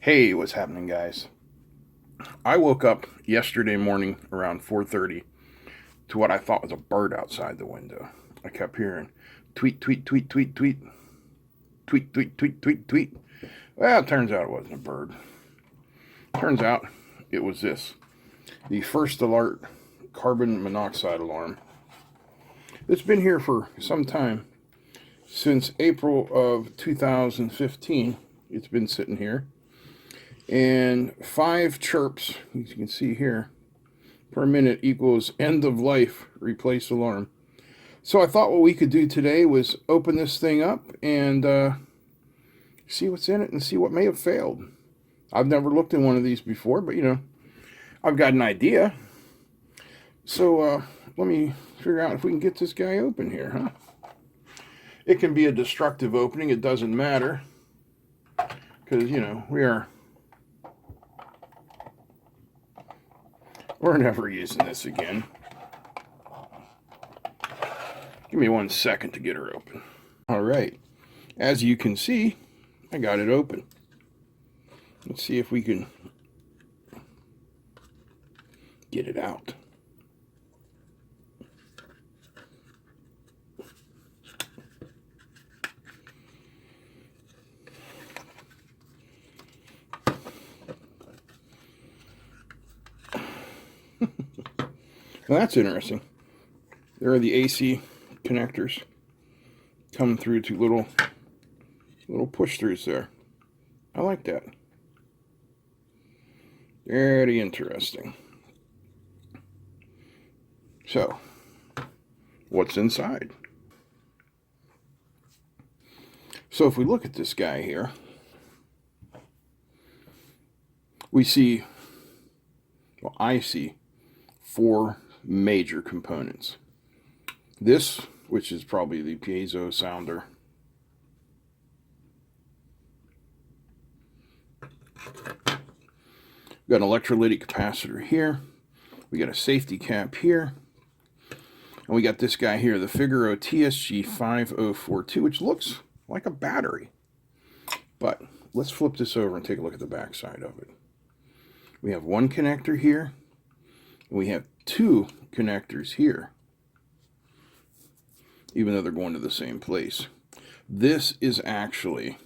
Hey, what's happening, guys? I woke up yesterday morning around 4:30 to what I thought was a bird outside the window. I kept hearing tweet, tweet, tweet, tweet, tweet, tweet, tweet, tweet, tweet, tweet. Well, it turns out it wasn't a bird. Turns out it was this, the first alert carbon monoxide alarm. It's been here for some time. Since April of 2015, it's been sitting here. And 5 chirps, as you can see here, per minute equals end of life, replace alarm. So I thought what we could do today was open this thing up and see what's in it and see what may have failed. I've never looked in one of these before, but I've got an idea. So let me figure out if we can get this guy open here, huh? It can be a destructive opening, it doesn't matter. Because, we're never using this again. Give me 1 second to get her open. All right. As you can see, I got it open. Let's see if we can get it out. Well, that's interesting. There are the AC connectors come through to little push throughs there. I like that. Very interesting. So, what's inside? So if we look at this guy here, we see, well, I see 4 major components. This, which is probably the piezo sounder. We've got an electrolytic capacitor here. We got a safety cap here. And we got this guy here, the Figaro TSG 5042, which looks like a battery. But let's flip this over and take a look at the back side of it. We have 1 connector here. And we have 2 connectors here, even though they're going to the same place. This is actually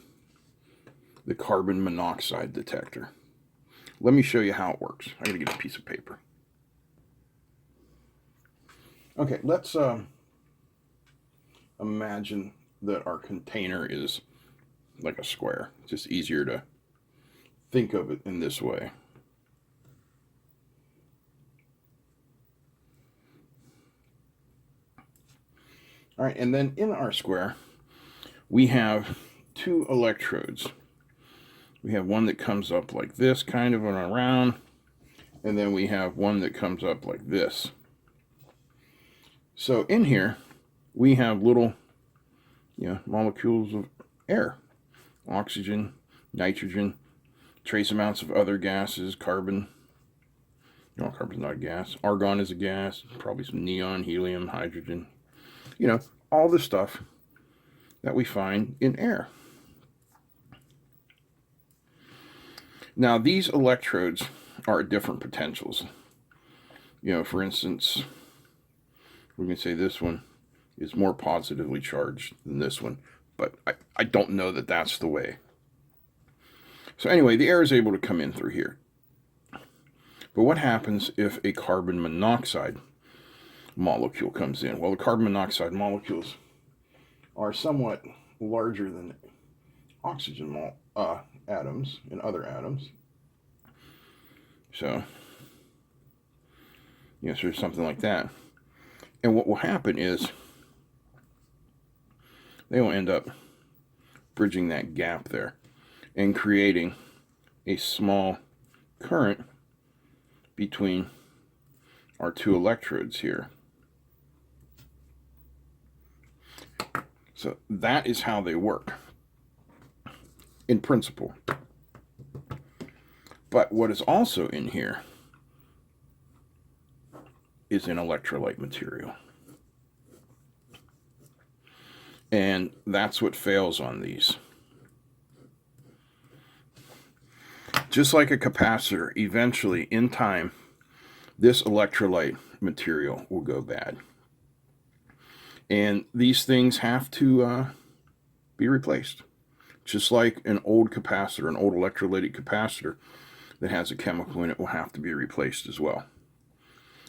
the carbon monoxide detector. Let me show you how it works. I gotta get a piece of paper. Okay, let's imagine that our container is like a square. It's just easier to think of it in this way. All right, and then in our square, we have 2 electrodes. We have one that comes up like this, kind of and around, and then we have one that comes up like this. So in here, we have little, molecules of air, oxygen, nitrogen, trace amounts of other gases, carbon. No, carbon's not a gas. Argon is a gas, probably some neon, helium, hydrogen. All the stuff that we find in air. Now, these electrodes are at different potentials. For instance, we can say this one is more positively charged than this one, but I don't know that that's the way. So anyway, the air is able to come in through here. But what happens if a carbon monoxide molecule comes in? Well, the carbon monoxide molecules are somewhat larger than oxygen atoms and other atoms. So, so something like that. And what will happen is they will end up bridging that gap there and creating a small current between our 2 electrodes here. So that is how they work in principle. But what is also in here is an electrolyte material. And that's what fails on these. Just like a capacitor, eventually, in time, this electrolyte material will go bad. And these things have to be replaced. Just like an old capacitor, an old electrolytic capacitor that has a chemical in it will have to be replaced as well.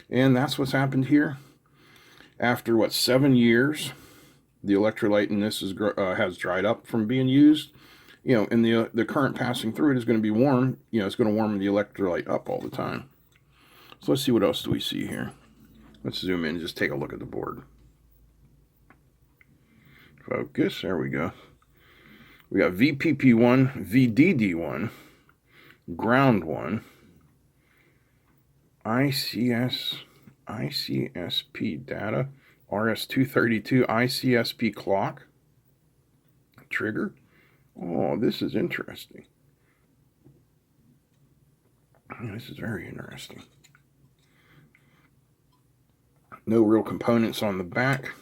And that's what's happened here. After, 7 years, the electrolyte in this has dried up from being used. And the current passing through it is going to be warm. It's going to warm the electrolyte up all the time. So let's see, what else do we see here. Let's zoom in and just take a look at the board. Focus, there we go. We got VPP1, VDD1, ground 1, ICSP data, RS232 ICSP clock, trigger. Oh, this is interesting. This is very interesting. No real components on the back.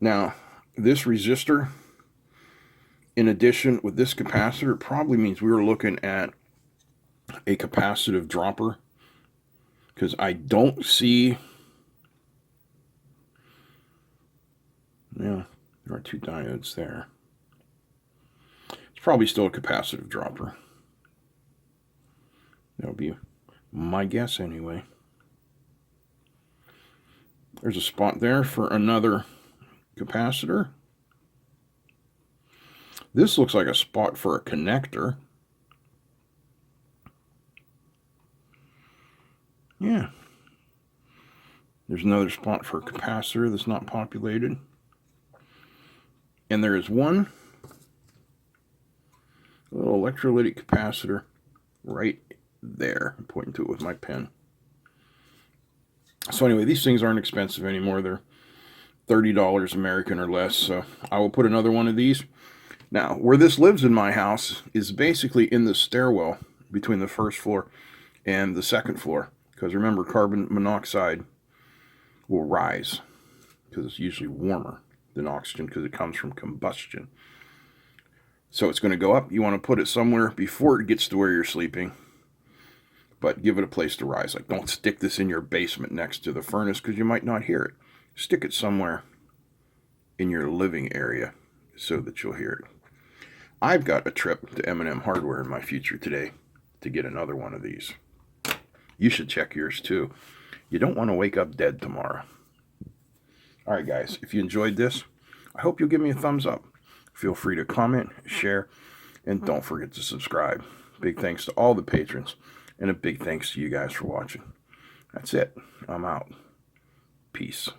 Now, this resistor, in addition with this capacitor, probably means we were looking at a capacitive dropper, because I don't see, yeah, there are 2 diodes there. It's probably still a capacitive dropper. That would be my guess anyway. There's a spot there for another capacitor. This looks like a spot for a connector. Yeah. There's another spot for a capacitor that's not populated. And there is one little electrolytic capacitor right there. I'm pointing to it with my pen. So anyway, these things aren't expensive anymore. They're $30 American or less. So I will put another one of these. Now, where this lives in my house is basically in the stairwell between the first floor and the second floor. Because remember, carbon monoxide will rise because it's usually warmer than oxygen because it comes from combustion. So it's going to go up. You want to put it somewhere before it gets to where you're sleeping, but give it a place to rise. Like, don't stick this in your basement next to the furnace because you might not hear it. Stick it somewhere in your living area so that you'll hear it. I've got a trip to M&M Hardware in my future today to get another one of these. You should check yours too. You don't want to wake up dead tomorrow. All right, guys, if you enjoyed this, I hope you'll give me a thumbs up. Feel free to comment, share, and don't forget to subscribe. Big thanks to all the patrons, and a big thanks to you guys for watching. That's it. I'm out. Peace.